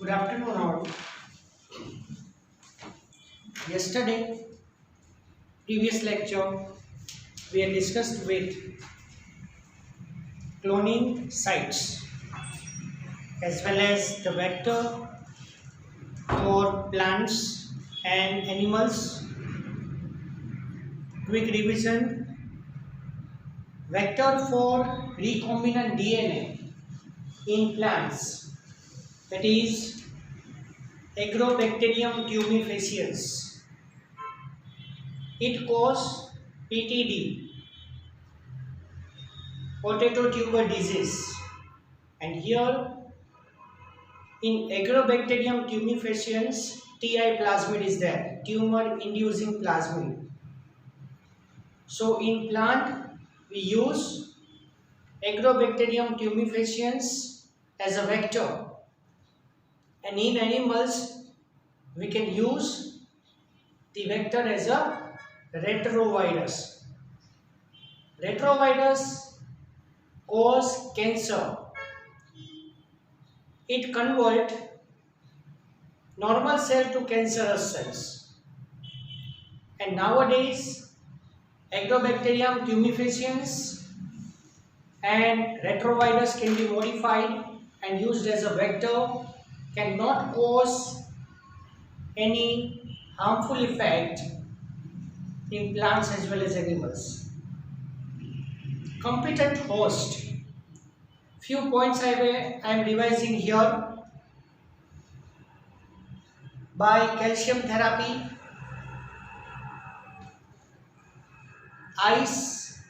Good afternoon, all. Yesterday, previous lecture, we had discussed with cloning sites as well as the vector for plants and animals. Quick revision: vector for recombinant DNA in plants, that is Agrobacterium tumefaciens. It causes PTD, potato tuber disease, and here in Agrobacterium tumefaciens, TI plasmid is there, tumor inducing plasmid. So in plant we use Agrobacterium tumefaciens as a vector, and in animals we can use the vector as a retrovirus. Retrovirus cause cancer. It convert normal cell to cancerous cells. And nowadays, Agrobacterium tumefaciens and retrovirus can be modified and used as a vector, cannot cause any harmful effect in plants as well as animals. Competent host. Few points I am revising here. By calcium therapy, ice,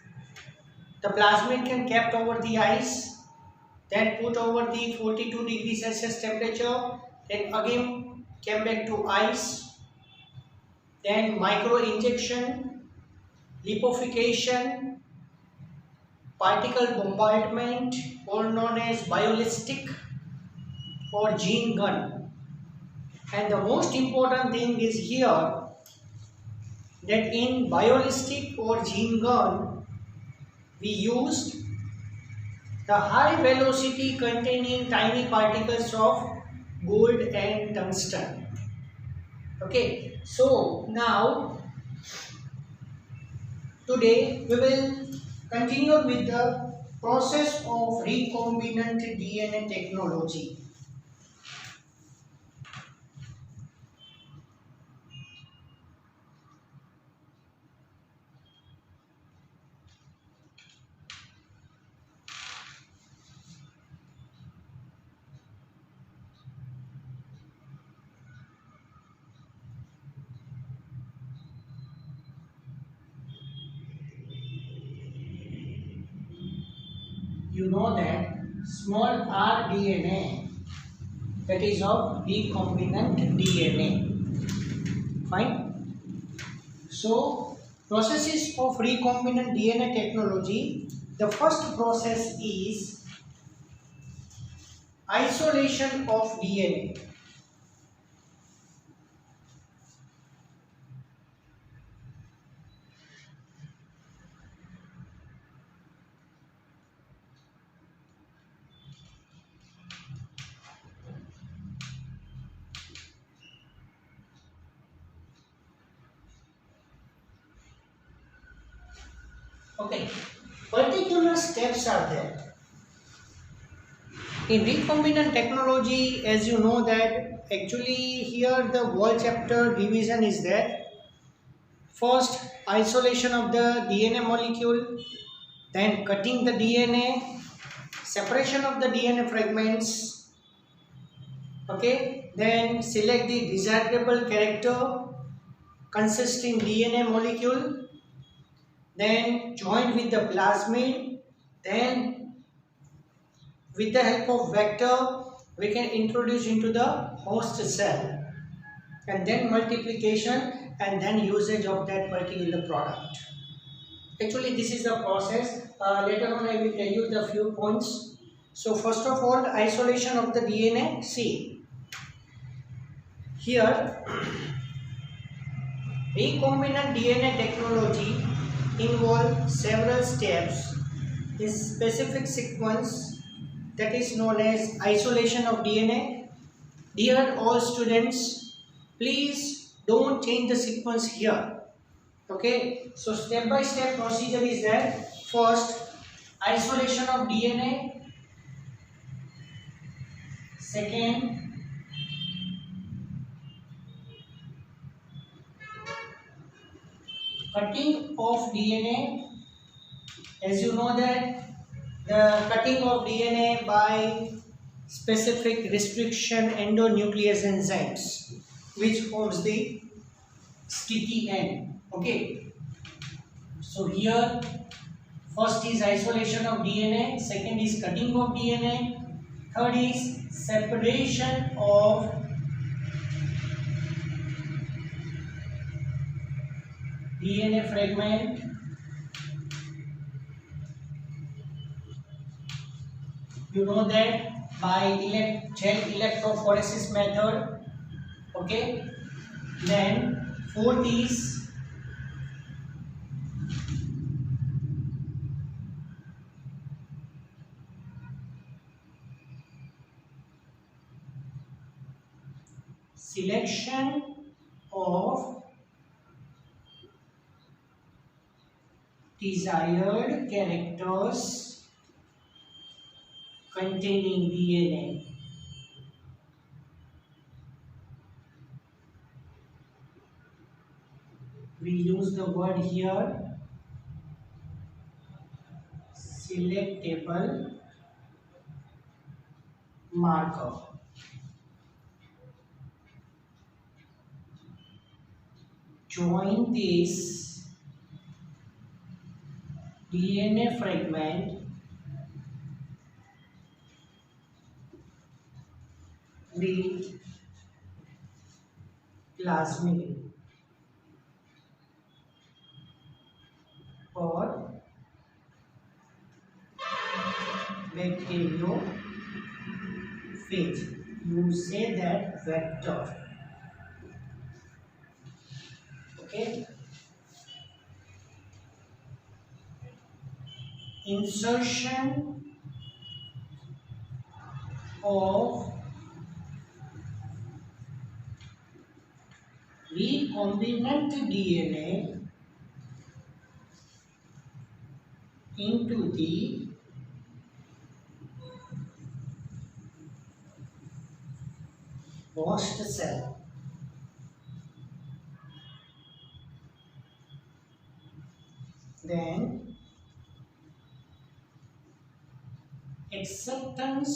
the plasmid can kept over the ice, then put over the 42 degrees Celsius temperature, then again came back to ice, then micro injection, lipofication, particle bombardment, or known as biolistic or gene gun. And the most important thing is here that in biolistic or gene gun we used the high velocity containing tiny particles of gold and tungsten. Okay, so now today we will continue with the process of recombinant DNA technology. You know that small r DNA, that is of recombinant DNA. Fine. So processes of recombinant DNA technology, the first process is isolation of DNA. Okay, particular steps are there. In recombinant technology, as you know that actually here the whole chapter division is there. First, isolation of the DNA molecule, then cutting the DNA, separation of the DNA fragments, okay, then select the desirable character consisting DNA molecule, then join with the plasmid, then with the help of vector we can introduce into the host cell, and then multiplication and then usage of that particular product. Actually this is the process. Later on I will tell you the few points. So first of all, isolation of the DNA. See here, recombinant DNA technology involves several steps in specific sequence, that is known as isolation of DNA, Dear all students, please don't change the sequence here. Okay, so step by step procedure is there. First, isolation of DNA. Second, cutting of DNA. As you know that the cutting of DNA by specific restriction endonuclease enzymes, which forms the sticky end. Okay, so here first is isolation of DNA, second is cutting of DNA, third is separation of DNA fragment. You know that by gel electrophoresis method. Okay, then fourth is selection of desired characters containing DNA. We use the word here selectable marker. Join this DNA fragment with plasmid or bacteriophage. You say that vector. Okay. Insertion of recombinant DNA into the host cell. Then acceptance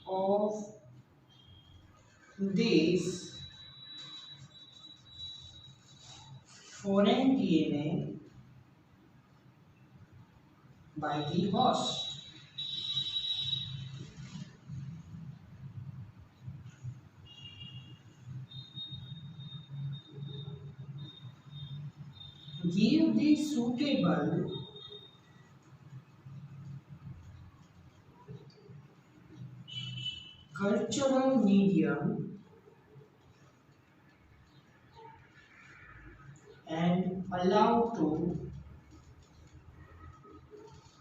of this foreign DNA by the host. Give the suitable cultural medium and allow to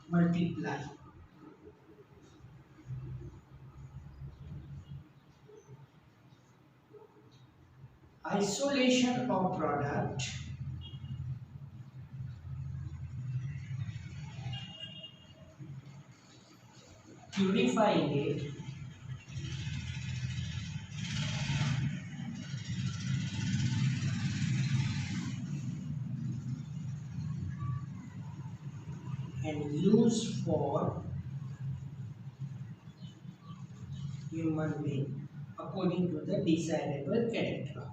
multiply. Isolation of product purifying it and use for human being according to the desirable character.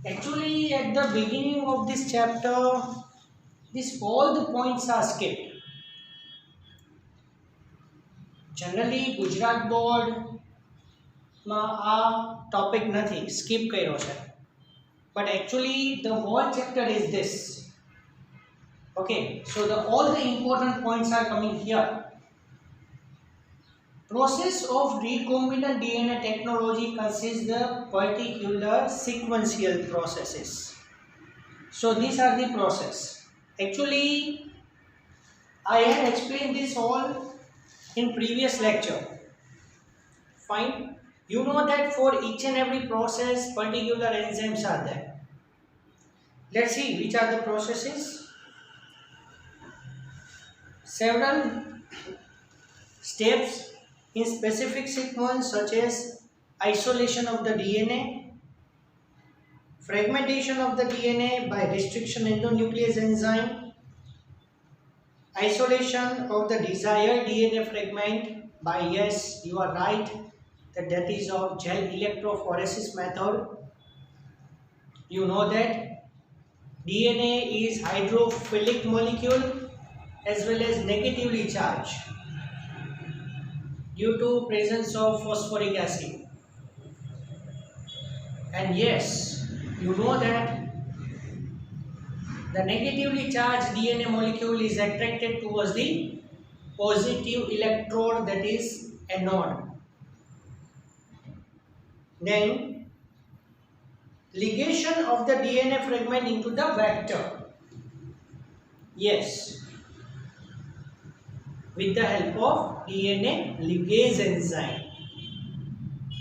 Actually, at the beginning of this chapter, all the points are skipped. Generally, Gujarat board આ topic નથી, skip કર્યો છે. But actually, the whole chapter is this. Okay, so all the important points are coming here. Process of recombinant DNA technology consists the particular sequential processes. So these are the process. Actually, I have explained this all in previous lecture. Fine. You know that for each and every process, particular enzymes are there. Let's see which are the processes. Several steps in specific sequence such as isolation of the DNA, fragmentation of the DNA by restriction endonuclease enzyme, isolation of the desired DNA fragment by, yes, you are right, that is of gel electrophoresis method. You know that DNA is hydrophilic molecule as well as negatively charged due to presence of phosphoric acid. And yes, you know that the negatively charged DNA molecule is attracted towards the positive electrode, that is anode. Then ligation of the DNA fragment into the vector. Yes, with the help of DNA ligase enzyme.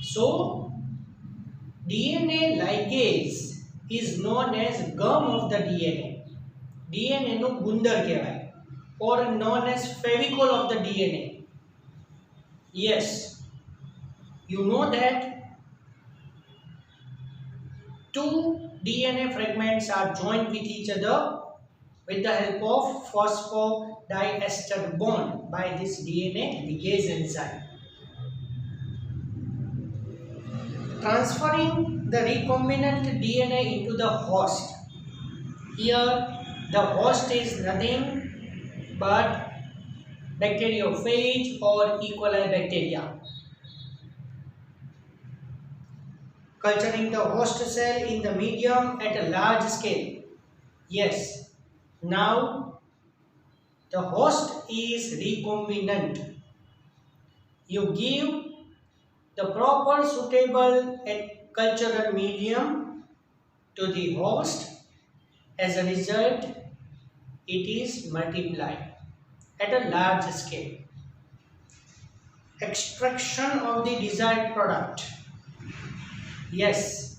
So DNA ligase is known as gum of the DNA. DNA નું ગુંદર કહેવાય, or known as favicole of the DNA. Yes, you know that two DNA fragments are joined with each other with the help of phosphodiester bond by this DNA ligase enzyme. Transferring the recombinant DNA into the host. Here the host is nothing but bacteriophage or E. coli bacteria. Culturing the host cell in the medium at a large scale. Yes, now the host is recombinant. You give the proper suitable and cultural medium to the host. As a result, it is multiplied at a large scale. Extraction of the desired product. Yes,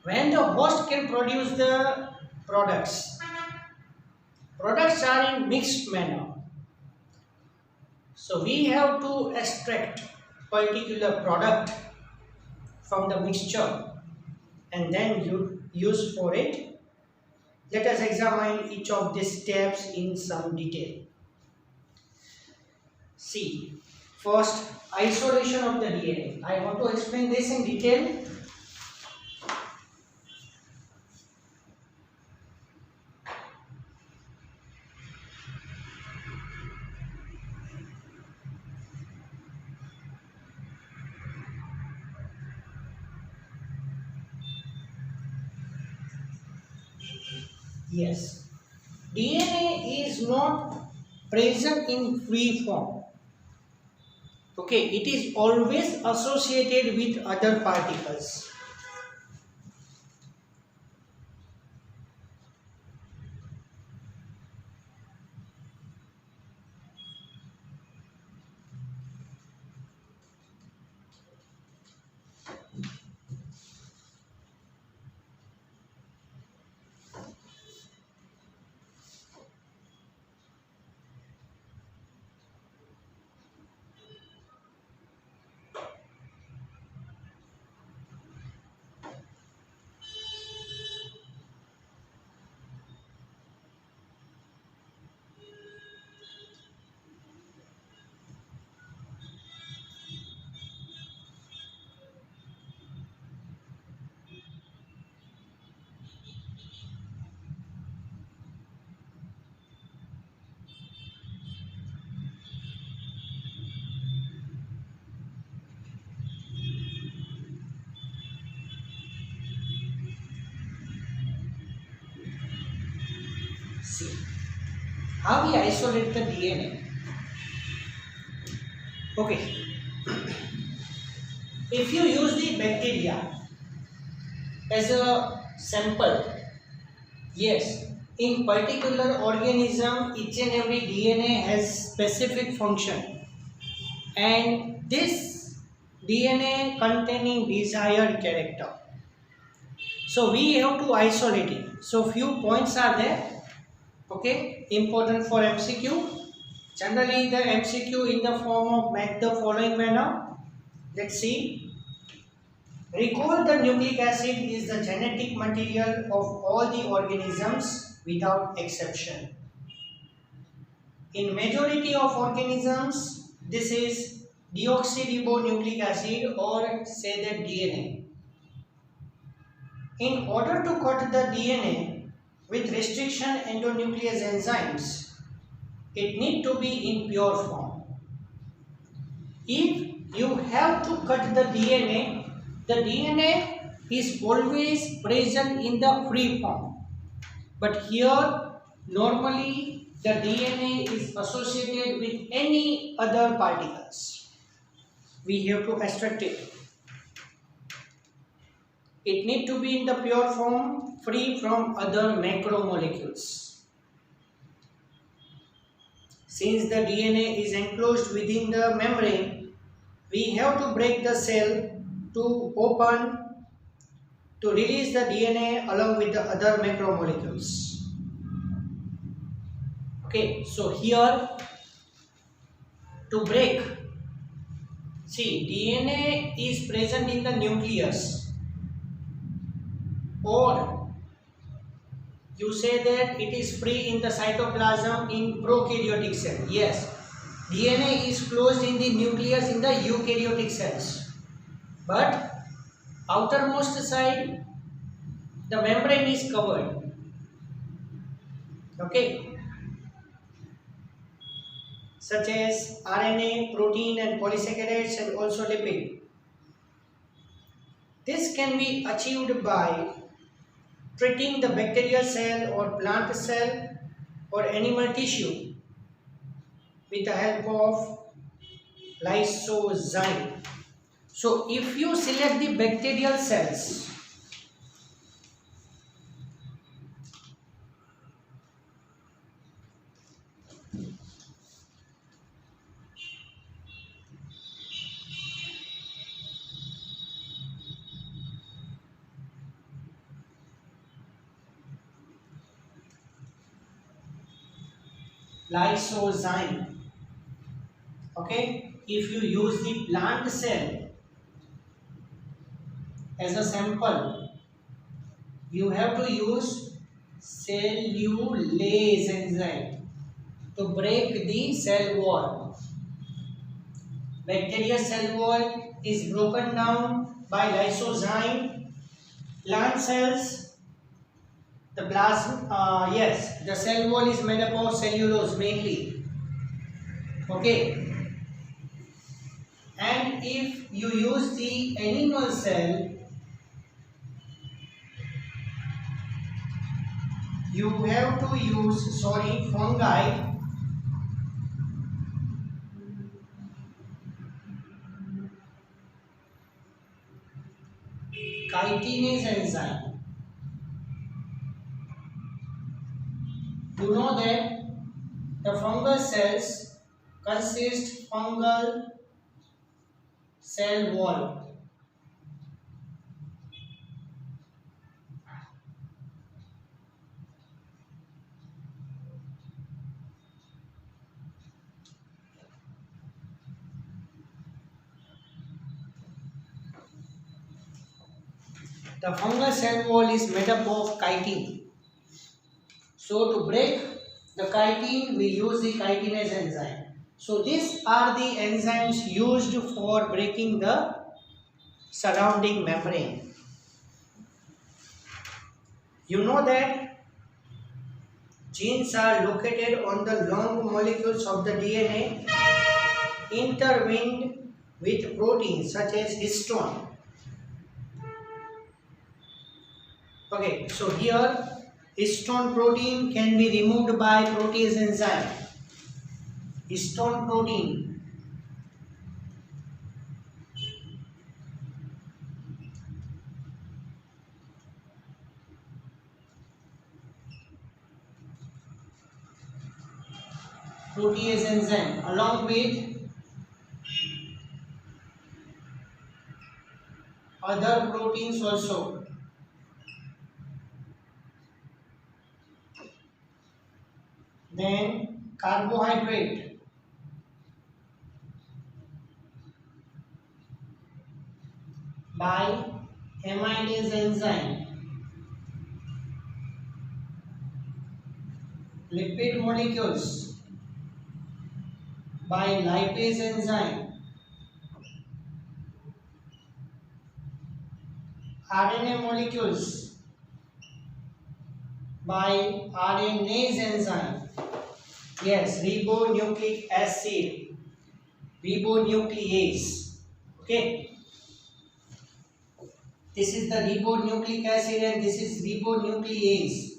when the host can produce the products are in mixed manner. So we have to extract particular product from the mixture and then you use for it. Let us examine each of these steps in some detail. See, first, isolation of the DNA. I want to explain this in detail. Yes, DNA is not present in free form. Okay, it is always associated with other particles. See how we isolate the DNA. Okay, if you use the bacteria as a sample, yes, In particular organism, each and every DNA has specific function, and this DNA containing desired character. So we have to isolate it. So few points are there. Okay, important for MCQ. Generally, the MCQ in the form of make the following manner. Let's see. Recall the nucleic acid is the genetic material of all the organisms without exception. In majority of organisms, this is deoxyribonucleic acid or say that DNA. In order to cut the DNA with restriction endonuclease enzymes, it need to be in pure form. If you have to cut the DNA is always present in the free form. But here, normally the DNA is associated with any other particles. We have to extract it. It need to be in the pure form, free from other macromolecules. Since the DNA is enclosed within the membrane, we have to break the cell to open to release the DNA along with the other macromolecules. Okay, so here to break, see, DNA is present in the nucleus, or you say that it is free in the cytoplasm in prokaryotic cell. Yes, DNA is closed in the nucleus in the eukaryotic cells, but outermost side the membrane is covered. Okay, such as RNA, protein and polysaccharides and also lipid. This can be achieved by treating the bacterial cell or plant cell or animal tissue with the help of lysozyme. So if you select the bacterial cells, lysozyme, okay, if you use the plant cell as a sample, you have to use cellulase enzyme to break the cell wall. Bacterial cell wall is broken down by lysozyme. Plant cells, the plasma, yes, the cell wall is made up of cellulose mainly. Okay, and if you use the animal cell, you have to use, fungi. Chitinase enzyme. You know that the fungal cells consist fungal cell wall. The fungal cell wall is made up of chitin. So to break the chitin, we use the chitinase enzyme. So these are the enzymes used for breaking the surrounding membrane. You know that genes are located on the long molecules of the DNA intertwined with proteins such as histone. Okay, so here histone protein can be removed by protease enzyme. Histone protein protease enzyme along with other proteins also. Then carbohydrate by amylase enzyme, lipid molecules by lipase enzyme, RNA molecules by RNase enzyme. Yes, ribonucleic acid, ribonuclease. Okay, this is the ribonucleic acid and this is ribonuclease.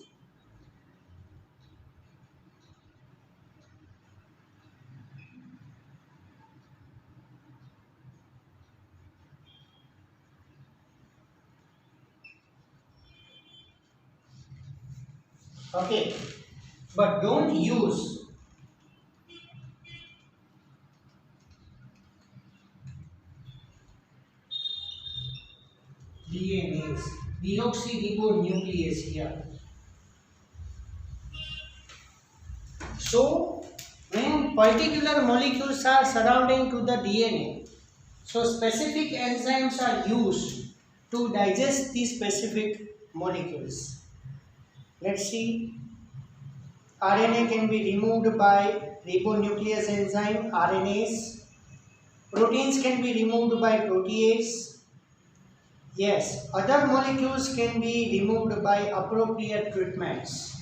Okay, but don't use DNase, deoxyribonuclease here. So, when particular molecules are surrounding to the DNA, so specific enzymes are used to digest these specific molecules. Let's see. RNA can be removed by ribonuclease enzyme, RNase. Proteins can be removed by protease. Yes, other molecules can be removed by appropriate treatments.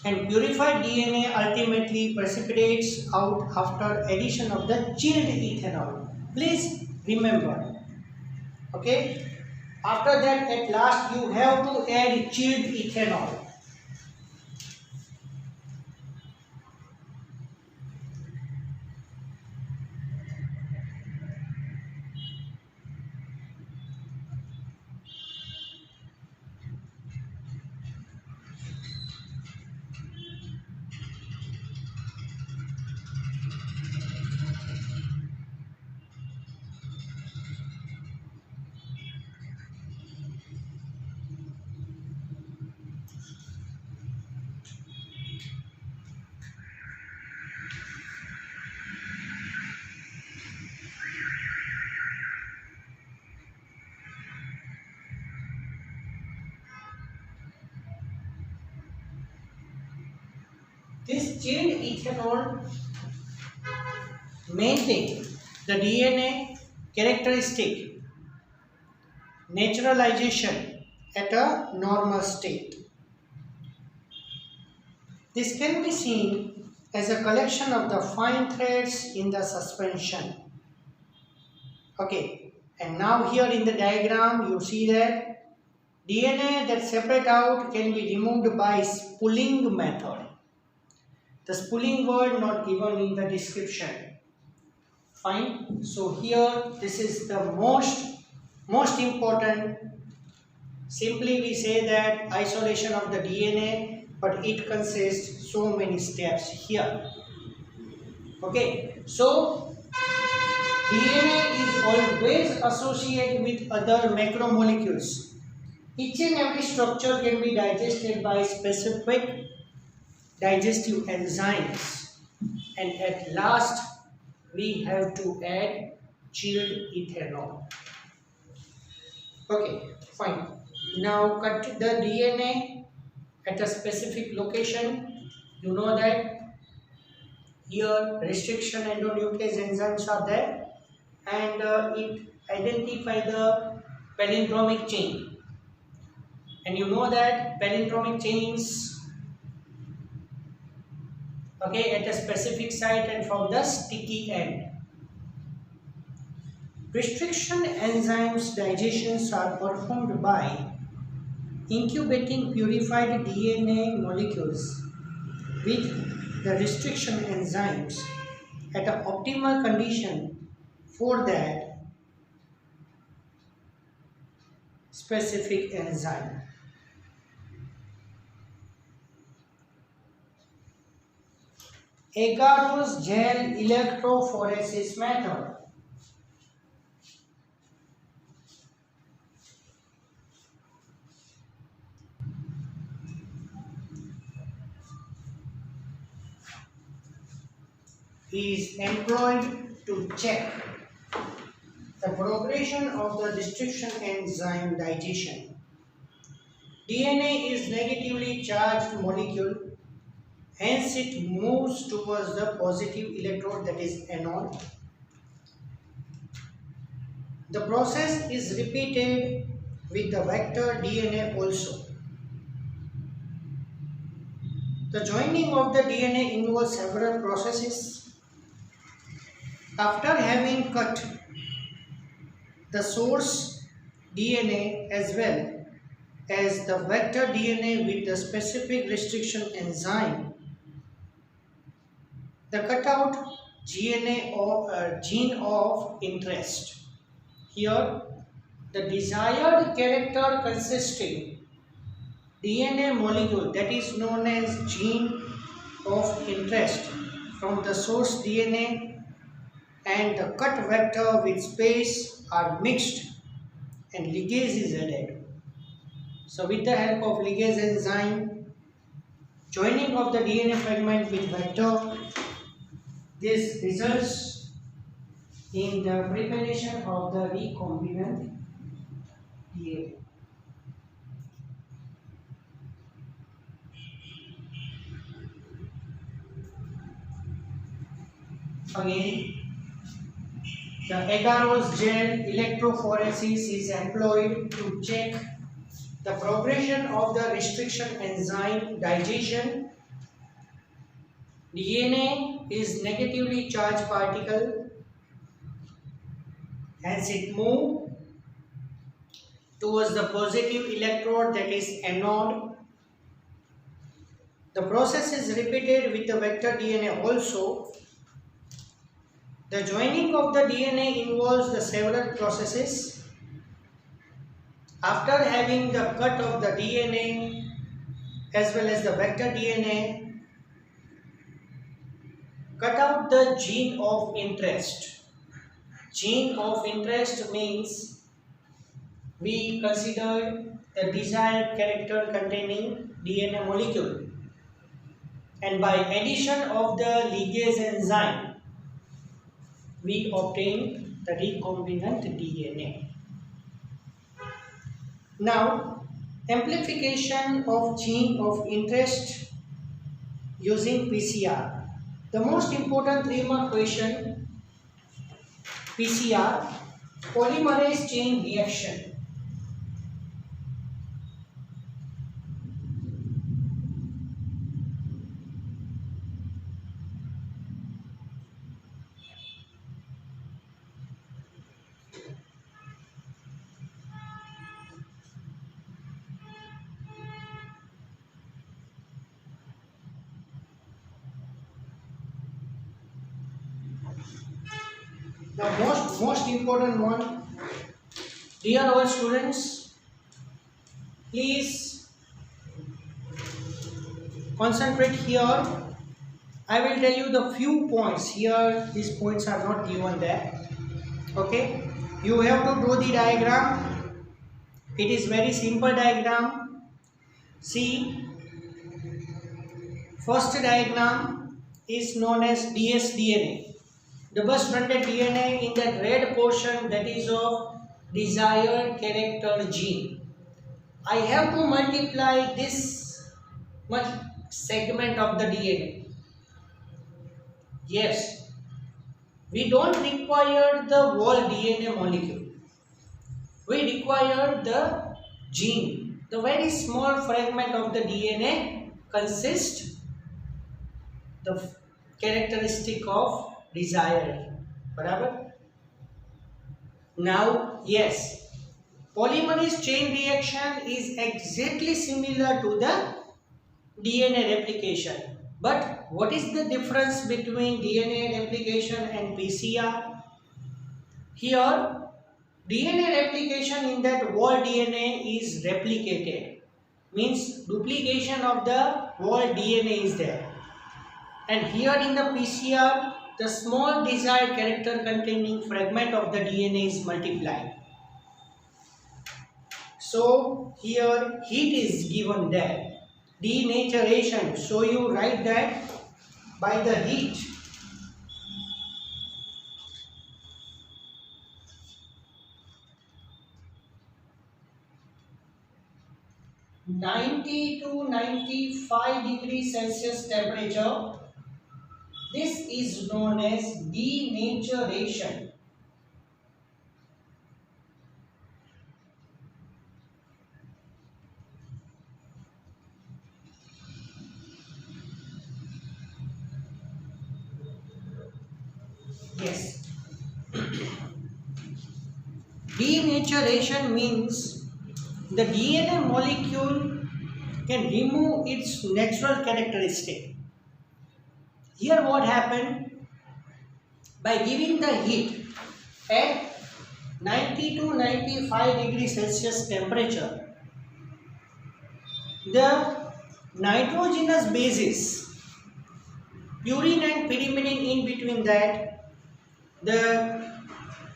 And purified DNA ultimately precipitates out after addition of the chilled ethanol. Please remember. Okay. After that, at last you have to add chilled ethanol. This chilled ethanol maintain the DNA characteristic naturalization at a normal state. This can be seen as a collection of the fine threads in the suspension. Okay, and now here in the diagram you see that DNA that separate out can be removed by spooling method. The spooling word not given in the description. Fine. So here this is the most important. Simply we say that isolation of the DNA, but it consists so many steps here. Okay. So DNA is always associated with other macromolecules. Each and every structure can be digested by specific digestive enzymes, and at last we have to add chilled ethanol. Okay, fine. Now cut the DNA at a specific location. You know that here restriction endonuclease enzymes are there, and it identify the palindromic chain. And you know that palindromic chains, okay, at a specific site and from the sticky end. Restriction enzymes digestions are performed by incubating purified DNA molecules with the restriction enzymes at an optimal condition for that specific enzyme. agarose gel electrophoresis method. Is employed to check the progression of the restriction enzyme digestion. DNA is negatively charged molecule, hence it moves towards the positive electrode, that is anode. The process is repeated with the vector DNA also. The joining of the DNA involves several processes. After having cut the source DNA as well as the vector DNA with the specific restriction enzyme, the cutout gene of interest. Here, the desired character consisting DNA molecule, that is known as gene of interest, from the source DNA and the cut vector with space are mixed and ligase is added. So with the help of ligase enzyme, joining of the DNA fragment with vector, this results in the preparation of the recombinant DNA. Again, the agarose gel electrophoresis is employed to check the progression of the restriction enzyme digestion. DNA is negatively charged particle, hence it moves towards the positive electrode, that is anode. The process is repeated with the vector DNA also. The joining of the DNA involves the several processes. After having the cut of the DNA as well as the vector DNA, cut out the gene of interest. Gene of interest means we consider the desired character containing DNA molecule, and by addition of the ligase enzyme we obtain the recombinant DNA. Now, amplification of gene of interest using PCR. The most important 3-mark question, PCR, polymerase chain reaction. The most important one, dear all students, please concentrate here. I will tell you the few points here. These points are not given there. Okay, you have to draw the diagram. It is very simple diagram. See, first diagram is known as dsDNA. Double stranded DNA in that red portion, that is of desired character gene. I have to multiply this much segment of the DNA. Yes, we don't require the whole DNA molecule. We require the gene. The very small fragment of the DNA consists the characteristic of desired. Barabar? Now, yes, polymerase chain reaction is exactly similar to the DNA replication. But what is the difference between DNA replication and PCR? Here, DNA replication in that whole DNA is replicated. Means duplication of the whole DNA is there. and here in the PCR the small desired character containing fragment of the DNA is multiplied. So here heat is given there, denaturation, so you write that by the heat 90 to 95 degrees Celsius temperature. This is known as denaturation. Yes. Denaturation means the DNA molecule can remove its natural characteristic. Here what happened? By giving the heat at 90 to 95 degrees Celsius temperature, the nitrogenous bases, purine and pyrimidine, in between that, the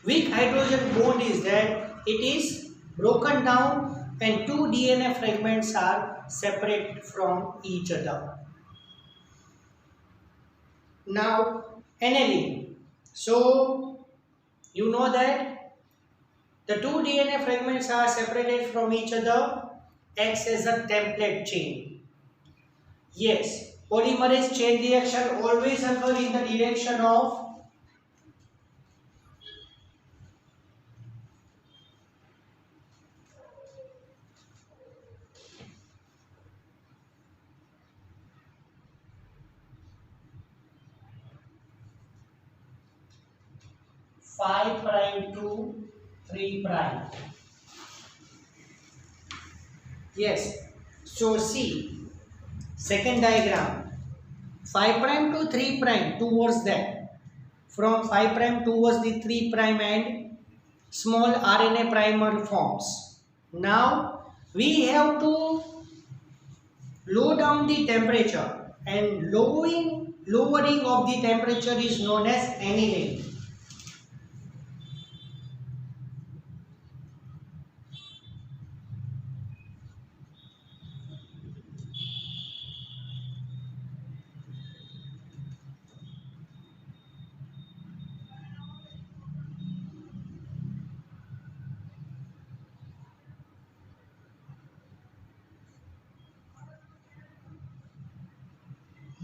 weak hydrogen bond is that it is broken down and two DNA fragments are separate from each other. Now aniline. So you know that the two DNA fragments are separated from each other, acts as a template chain. Yes, polymerase chain reaction always occur in the direction of 5 prime to 3 prime. Yes, so see, second diagram, 5 prime to 3 prime towards that, from 5 prime towards the 3 prime and small RNA primer forms. Now we have to lower down the temperature, and lowering of the temperature is known as annealing.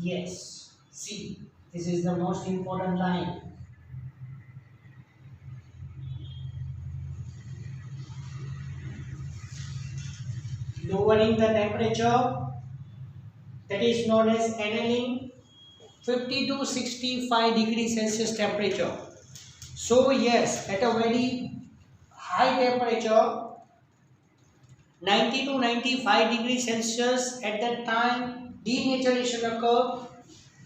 Yes, see, this is the most important line. Lowering the temperature, that is known as annealing, 50 to 65 degrees Celsius temperature. So yes, at a very high temperature, 90 to 95 degrees Celsius, at that time denaturation occur,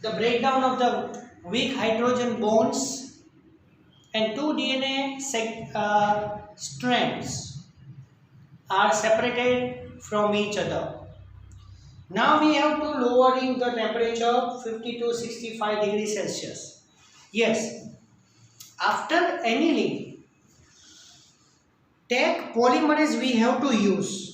the breakdown of the weak hydrogen bonds and two DNA strands are separated from each other. Now we have to lowering the temperature 50 to 65 degrees Celsius. Yes, after annealing, take polymerase we have to use.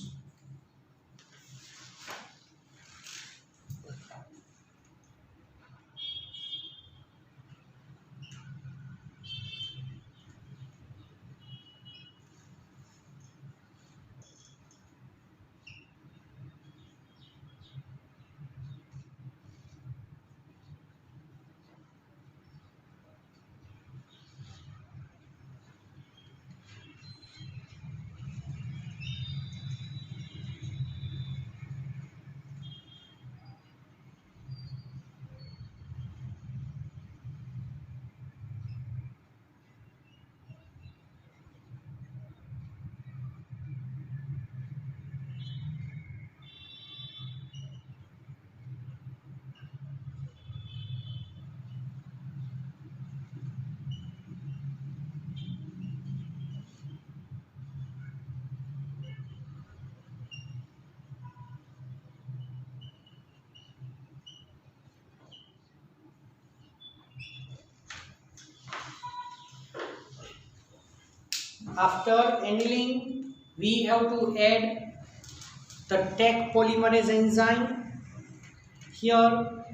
After annealing, we have to add the Taq polymerase enzyme. Here,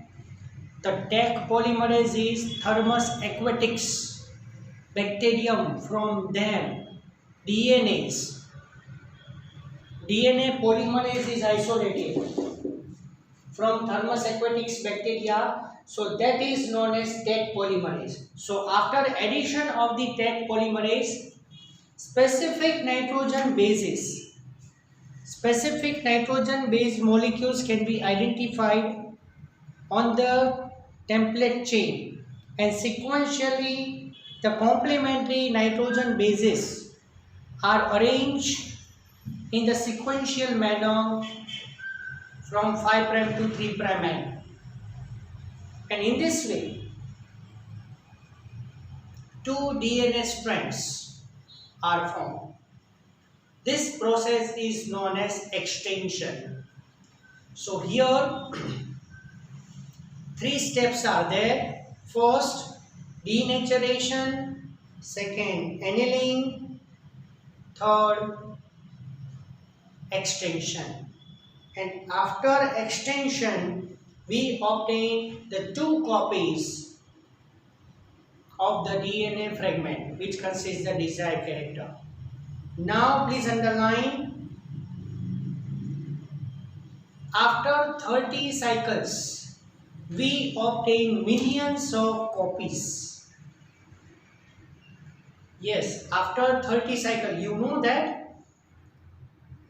the Taq polymerase is Thermus aquatics bacterium. From them, DNA polymerase is isolated from Thermus aquatics bacteria, so that is known as Taq polymerase. So after addition of the Taq polymerase, specific nitrogen based molecules can be identified on the template chain, and sequentially the complementary nitrogen bases are arranged in the sequential manner from 5' to 3' end, and in this way two DNA strands are formed. This process is known as extension. So here three steps are there. First, denaturation, second, annealing, third, extension. And after extension, we obtain the two copies of the DNA fragment which consists the desired character. Now please underline, after 30 cycles, we obtain millions of copies. Yes, after 30 cycles, you know that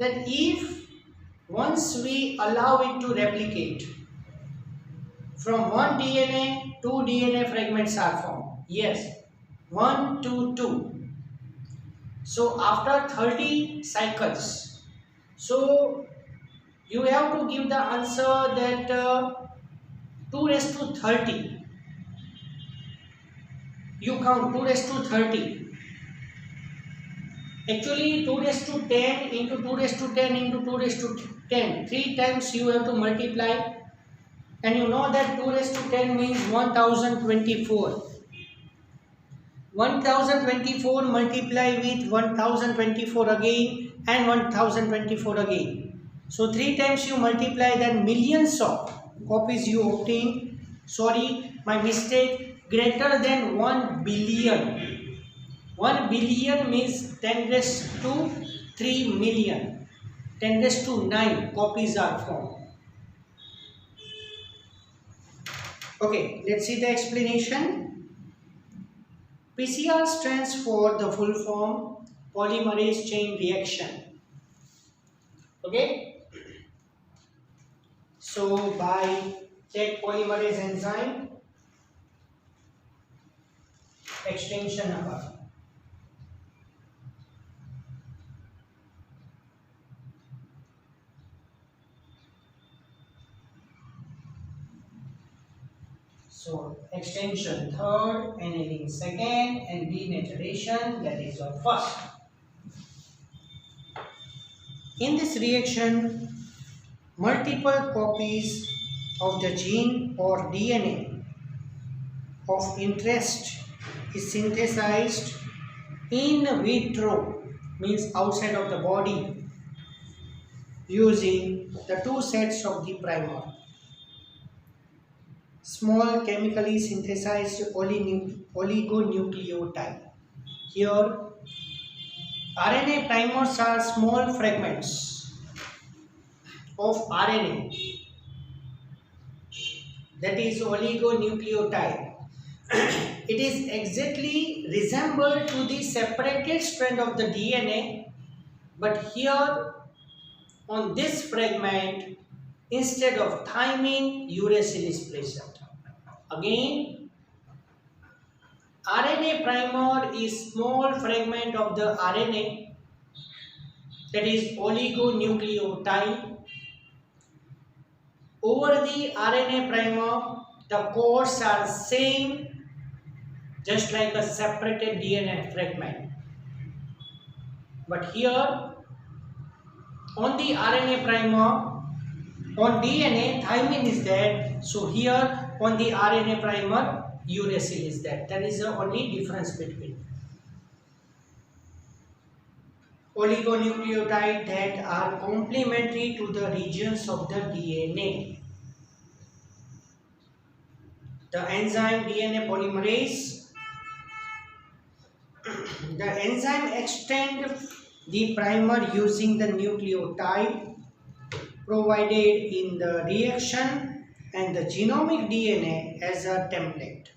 if once we allow it to replicate, from one DNA, two DNA fragments are formed. Yes, 1 to 2. So after 30 cycles, so you have to give the answer that 2 raised to 30. You count 2 raised to 30. Actually 2 raised to 10 into 2 raised to 10 into 2 raised to 10. 3 times you have to multiply, and you know that 2 raised to 10 means 1024. 1024 multiply with 1024 again and 1024 again. So 3 times you multiply, then millions of copies you obtain. Sorry, my mistake. Greater than 1 billion. 1 billion means 10 raised to 3 million. 10 raised to 9 copies are formed. Okay, let's see the explanation. PCR stands for the full form polymerase chain reaction. Okay. So by Taq polymerase enzyme, extension above. So extension third, annealing second, and denaturation, that is your first. In this reaction, multiple copies of the gene or DNA of interest is synthesized in vitro, means outside of the body, using the two sets of the primer. Small chemically synthesized oligonucleotide. Here, RNA primers are small fragments of RNA, that is oligonucleotide. It is exactly resembled to the separated strand of the DNA, but here on this fragment, instead of thymine, uracil is present. Again, RNA primer is small fragment of the RNA, that is oligonucleotide. Over the RNA primer, the codes are same, just like a separated DNA fragment. But here, on the RNA primer, on DNA, thymine is there. So here, on the RNA primer, uracil is there. That is the only difference between. oligonucleotides that are complementary to the regions of the DNA. The enzyme DNA polymerase. The enzyme extends the primer using the nucleotide provided in the reaction and the genomic DNA as a template.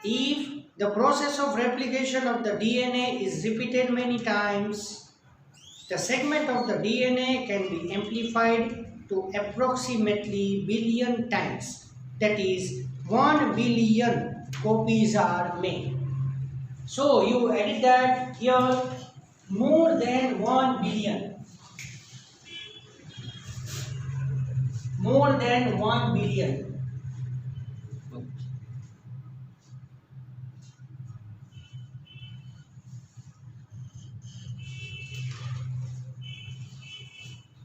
If the process of replication of the DNA is repeated many times, the segment of the DNA can be amplified to approximately billion times. That is, 1 billion copies are made. So you edit that here, more than 1 billion. More than 1 billion.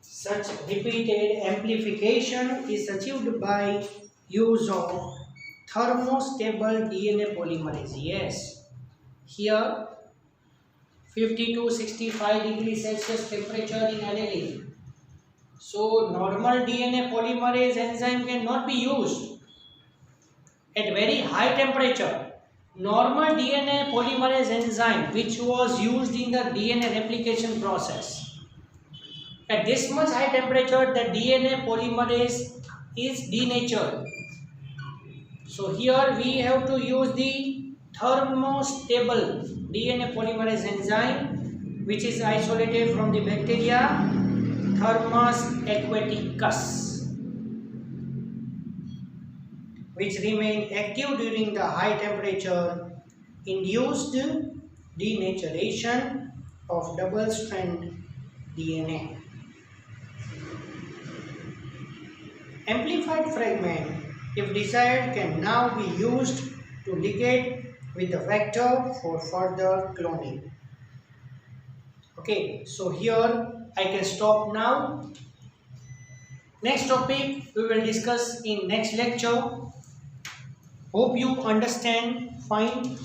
Such repeated amplification is achieved by use of thermostable DNA polymerase. Yes, here 50 to 65 degrees Celsius temperature in alanine. So normal DNA polymerase enzyme cannot be used at very high temperature. Normal DNA polymerase enzyme which was used in the DNA replication process, at this much high temperature the DNA polymerase is denatured. So here we have to use the thermostable DNA polymerase enzyme which is isolated from the bacteria Thermus aquaticus, which remain active during the high temperature induced denaturation of double strand DNA. Amplified fragment, if desired, can now be used to ligate with the vector for further cloning. Okay, so here I can stop now. Next topic we will discuss in next lecture. Hope you understand fine.